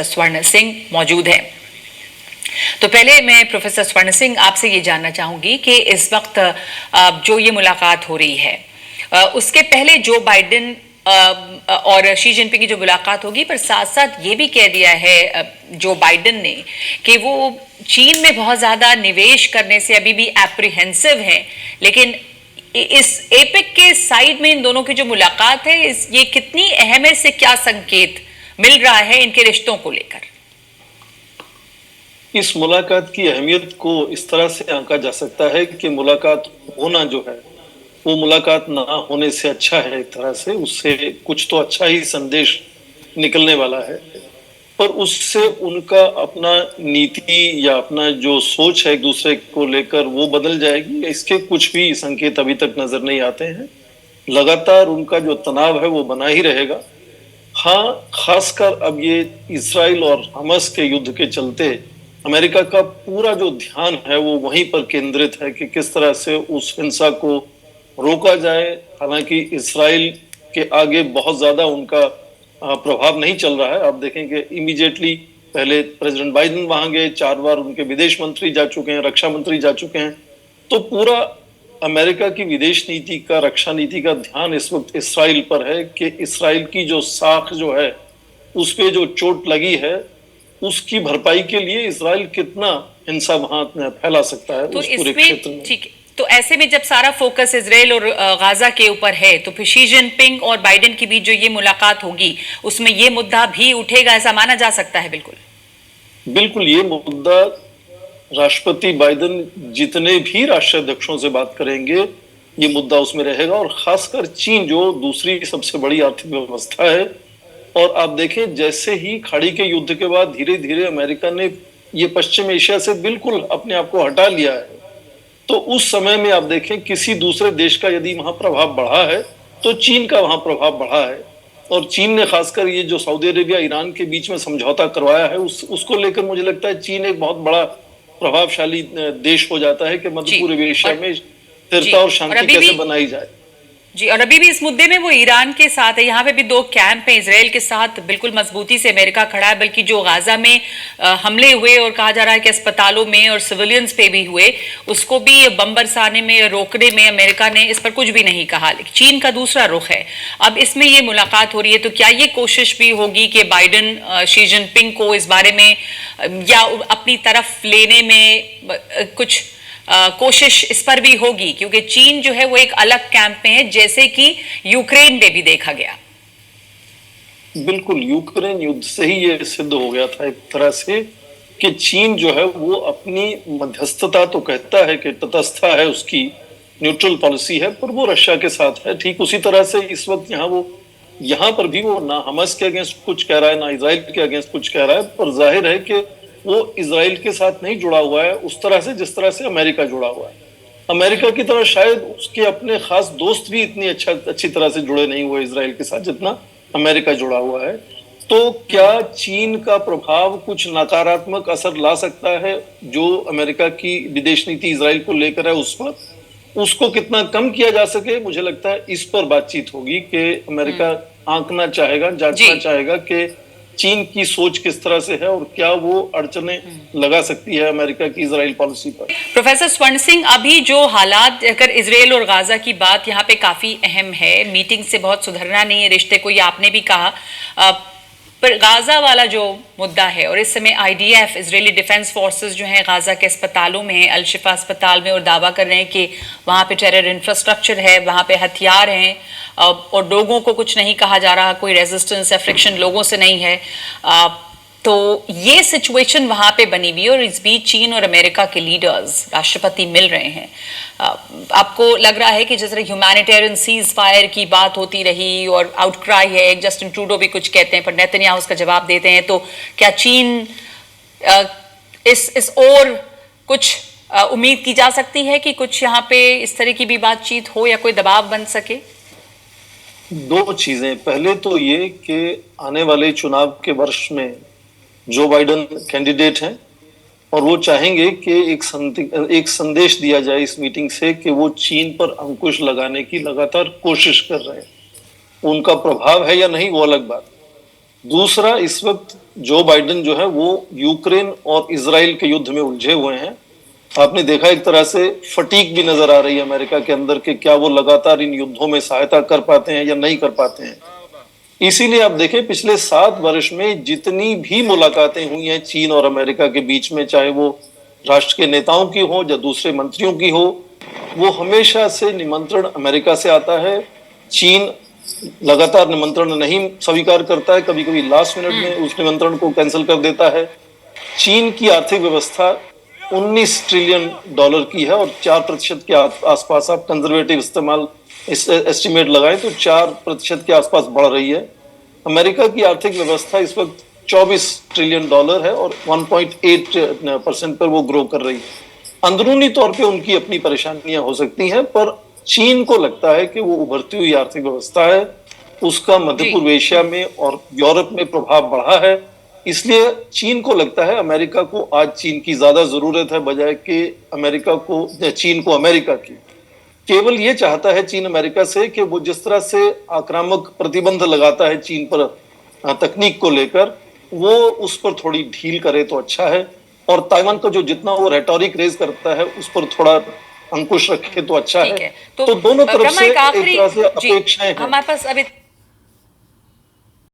स्वर्ण सिंह मौजूद हैं। तो पहले मैं प्रोफेसर स्वर्ण सिंह आपसे ये जानना चाहूंगी कि इस वक्त जो ये मुलाकात हो रही है, उसके पहले जो बाइडेन और शी जिनपिंग की जो मुलाकात होगी, पर साथ साथ ये भी कह दिया है जो बाइडेन ने कि वो चीन में बहुत ज्यादा निवेश करने से अभी भी एप्रीहेंसिव हैं, लेकिन इस एपेक के साइड में इन दोनों की जो मुलाकात है, ये कितनी अहम है, इससे क्या संकेत मिल रहा है इनके रिश्तों को लेकर? इस मुलाकात की अहमियत को इस तरह से आंका जा सकता है कि मुलाकात होना जो है वो मुलाकात ना होने से अच्छा है। एक तरह से उससे कुछ तो अच्छा ही संदेश निकलने वाला है, पर उससे उनका अपना नीति या अपना जो सोच है एक दूसरे को लेकर वो बदल जाएगी, इसके कुछ भी संकेत अभी तक नजर नहीं आते हैं। लगातार उनका जो तनाव है वो बना ही रहेगा। हाँ, खासकर अब ये इजराइल और हमास के युद्ध के चलते अमेरिका का पूरा जो ध्यान है वो वहीं पर केंद्रित है कि किस तरह से उस हिंसा को रोका जाए। हालांकि इजराइल के आगे बहुत ज्यादा उनका प्रभाव नहीं चल रहा है। आप देखेंगे इमीडिएटली पहले प्रेसिडेंट बाइडेन वहां गए, 4 बार उनके विदेश मंत्री जा चुके हैं, रक्षा मंत्री जा चुके हैं। तो पूरा अमेरिका की विदेश नीति का, रक्षा नीति का ध्यान इस वक्त इसराइल पर है कि इसराइल की जो साख जो है उस पे जो चोट लगी है उसकी भरपाई के लिए इसराइल कितना हिंसा वहां फैला सकता है तो उस पूरे क्षेत्र में। ठीक है, तो ऐसे में जब सारा फोकस इजराइल और गाजा के ऊपर है, तो फिर शी जिनपिंग और बाइडेन के बीच जो ये मुलाकात होगी उसमें ये मुद्दा भी उठेगा, ऐसा माना जा सकता है? बिल्कुल बिल्कुल, ये मुद्दा राष्ट्रपति बाइडेन जितने भी राष्ट्राध्यक्षों से बात करेंगे ये मुद्दा उसमें रहेगा, और खासकर चीन जो दूसरी सबसे बड़ी आर्थिक व्यवस्था है। और आप देखें जैसे ही खाड़ी के युद्ध के बाद धीरे धीरे अमेरिका ने ये पश्चिम एशिया से बिल्कुल अपने आप को हटा लिया है, तो उस समय में आप देखें किसी दूसरे देश का यदि वहां प्रभाव बढ़ा है तो चीन का वहां प्रभाव बढ़ा है। और चीन ने खासकर ये जो सऊदी अरेबिया ईरान के बीच में समझौता करवाया है उसको लेकर मुझे लगता है चीन एक बहुत बड़ा प्रभावशाली देश हो जाता है कि मध्य पूर्व एशिया में स्थिरता और शांति कैसे बनाई जाए। जी, और अभी भी इस मुद्दे में वो ईरान के साथ है। यहाँ पे भी 2 कैंप हैं, इसराइल के साथ बिल्कुल मजबूती से अमेरिका खड़ा है, बल्कि जो गाजा में हमले हुए और कहा जा रहा है कि अस्पतालों में और सिविलियंस पे भी हुए, उसको भी बम बरसाने में, रोकने में अमेरिका ने इस पर कुछ भी नहीं कहा। लेकिन चीन का दूसरा रुख है। अब इसमें ये मुलाकात हो रही है, तो क्या ये कोशिश भी होगी कि बाइडेन शी जिनपिंग को इस बारे में या अपनी तरफ लेने में कुछ कोशिश इस पर भी होगी? क्योंकि चीन जो है वो एक अलग कैंप में है, जैसे कि यूक्रेन में भी देखा गया। बिल्कुल, यूक्रेन युद्ध से ही ये सिद्ध हो गया था एक तरह से कि चीन जो है वो अपनी मध्यस्थता तो कहता है कि तटस्थता है, उसकी न्यूट्रल पॉलिसी है, पर वो रशिया के साथ है। ठीक उसी तरह से इस वक्त यहाँ पर भी वो ना हमास के अगेंस्ट कुछ कह रहा है ना इजराइल के अगेंस्ट कुछ कह रहा है, पर जाहिर है कि वो इजराइल के साथ नहीं जुड़ा हुआ है उस तरह से जिस तरह से अमेरिका जुड़ा हुआ है। अमेरिका की तरह शायद उसके अपने खास दोस्त भी इतनी अच्छी तरह से जुड़े नहीं हुए इजराइल के साथ जितना अमेरिका जुड़ा हुआ है। तो क्या चीन का प्रभाव कुछ नकारात्मक असर ला सकता है जो अमेरिका की विदेश नीति इजराइल को लेकर है उस पर? उसको कितना कम किया जा सके, मुझे लगता है इस पर बातचीत होगी कि अमेरिका आंकना चाहेगा, जांचना चाहेगा कि चीन की सोच किस तरह से है और क्या वो अड़चने लगा सकती है अमेरिका की इजराइल पॉलिसी पर। प्रोफेसर स्वर्ण सिंह, अभी जो हालात, अगर इजराइल और गाजा की बात यहाँ पे काफी अहम है, मीटिंग से बहुत सुधरना नहीं है रिश्ते को, ये आपने भी कहा, पर गाजा वाला जो मुद्दा है, और इस समय आईडीएफ इजरायली डिफेंस फोर्सेस जो हैं गाजा के अस्पतालों में हैं, अल शिफा अस्पताल में, और दावा कर रहे हैं कि वहाँ पे टेरर इंफ्रास्ट्रक्चर है, वहाँ पे हथियार हैं, और लोगों को कुछ नहीं कहा जा रहा, कोई रेजिस्टेंस या फ्रिक्शन लोगों से नहीं है। तो ये सिचुएशन वहाँ पे बनी हुई है, और इस बीच चीन और अमेरिका के लीडर्स, राष्ट्रपति मिल रहे हैं। आपको लग रहा है कि जिस तरह ह्यूमैनिटेरियन सीज फायर की बात होती रही और आउटक्राई है, जस्टिन ट्रूडो भी कुछ कहते हैं पर नेतन्याहू उसका जवाब देते हैं, तो क्या चीन इस और कुछ उम्मीद की जा सकती है कि कुछ यहाँ पे इस तरह की भी बातचीत हो या कोई दबाव बन सके? 2 चीजें, पहले तो ये कि आने वाले चुनाव के वर्ष में जो बाइडेन कैंडिडेट हैं और वो चाहेंगे कि एक संदेश दिया जाए इस मीटिंग से कि वो चीन पर अंकुश लगाने की लगातार कोशिश कर रहे हैं। उनका प्रभाव है या नहीं वो अलग बात, दूसरा, इस वक्त जो बाइडेन जो है वो यूक्रेन और इजराइल के युद्ध में उलझे हुए हैं। आपने देखा एक तरह से फटीक भी नजर आ रही है अमेरिका के अंदर कि क्या वो लगातार इन युद्धों में सहायता कर पाते हैं या नहीं कर पाते हैं। इसीलिए आप देखें पिछले 7 वर्ष में जितनी भी मुलाकातें हुई हैं चीन और अमेरिका के बीच में, चाहे वो राष्ट्र के नेताओं की हो या दूसरे मंत्रियों की हो, वो हमेशा से निमंत्रण अमेरिका से आता है। चीन लगातार निमंत्रण नहीं स्वीकार करता है, कभी कभी लास्ट मिनट में उस निमंत्रण को कैंसिल कर देता है। चीन की आर्थिक व्यवस्था 19 ट्रिलियन डॉलर की है और 4% के आसपास आप कंजर्वेटिव इस्तेमाल एस्टिमेट लगाएं तो 4% के आसपास बढ़ रही है। अमेरिका की आर्थिक व्यवस्था इस वक्त 24 ट्रिलियन डॉलर है और 1.8% पर वो ग्रो कर रही है। अंदरूनी तौर पे उनकी अपनी परेशानियां हो सकती हैं, पर चीन को लगता है कि वो उभरती हुई आर्थिक व्यवस्था है, उसका मध्य पूर्व एशिया में और यूरोप में प्रभाव बढ़ा है। इसलिए चीन को लगता है अमेरिका को आज चीन की ज्यादा जरूरत है बजाय कि अमेरिका को चीन को अमेरिका की। केवल ये चाहता है चीन अमेरिका से कि वो जिस तरह से आक्रामक प्रतिबंध लगाता है चीन पर तकनीक को लेकर, वो उस पर थोड़ी ढील करे तो अच्छा है। और ताइवान का जो जितना वो रेटोरिक रेज करता है उस पर थोड़ा अंकुश रखे तो अच्छा है। ठीक है। तो दोनों तरफ रमा, से एक एक आखिरी तरह से जी, अपेक्षाएं हैं। हमारे पास अभी